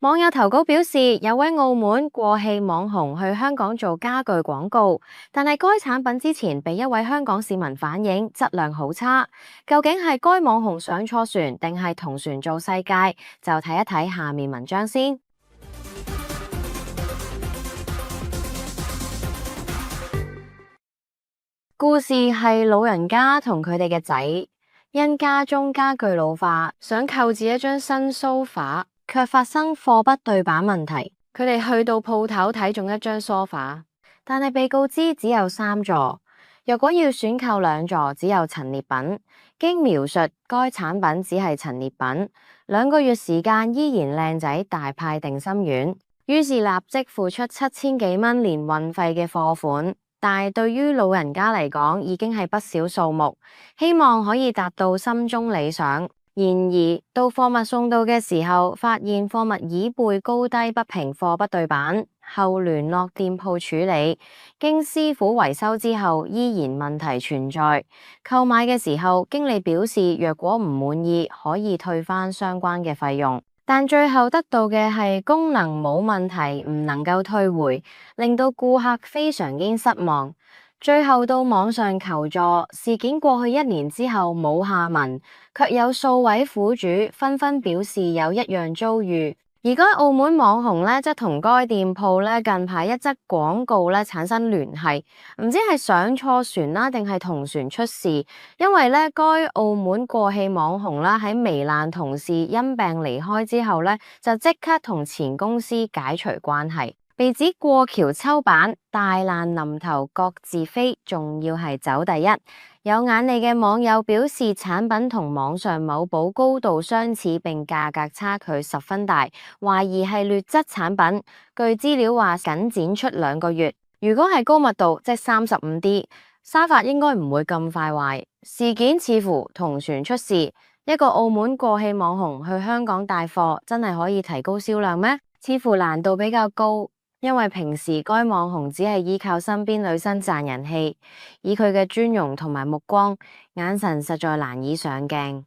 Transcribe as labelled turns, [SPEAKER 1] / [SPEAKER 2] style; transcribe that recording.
[SPEAKER 1] 網友投稿表示，有位澳門過氣網紅去香港做家具廣告，但係該產品之前被一位香港市民反映質量好差。究竟係該網紅上錯船，定係同船做世界？就睇一睇下面文章先。故事係老人家同佢哋嘅仔，因家中家具老化，想購置一張新梳化，卻發生貨不對版問題。佢哋去到鋪頭睇中一張梳化，但係被告知只有3座，若果要選購2座，只有陳列品。經描述，該產品只係陳列品，2個月時間依然靚仔大派定心丸，於是立即付出7000幾蚊連運費嘅貨款。但係對於老人家嚟講，已經係不少數目，希望可以達到心中理想。然而到貨物送到嘅時候，發現貨物椅背高低不平，貨不對版，後聯絡店鋪處理，經師傅維修之後，依然問題存在。購買嘅時候，經理表示若果唔滿意，可以退返相關嘅費用。但最後得到嘅係功能冇問題，唔能夠退回，令到顧客非常之失望。最後到網上求助，事件過去1年之後冇下文，卻有數位苦主紛紛表示有一樣遭遇。而該澳門網紅呢，則同該店鋪呢近排一則廣告呢產生聯繫，唔知係上錯船啦，定係同船出事。因為呢，該澳門過氣網紅啦喺糜爛同事因病離開之後呢，就即刻同前公司解除關係。被指過橋抽板、大難臨頭各自飛，仲要係走第一。有眼利嘅網友表示，產品同網上某寶高度相似，並價格差距十分大，懷疑係劣質產品。據資料話，僅展出2個月。如果係高密度，即 35D， 沙發應該唔會咁快壞。事件似乎同船出事，一個澳門過氣網紅去香港帶貨，真係可以提高銷量咩？似乎難度比較高。因為平時該網紅只係依靠身邊女生賺人氣，以佢嘅尊容同埋目光，眼神實在難以上鏡。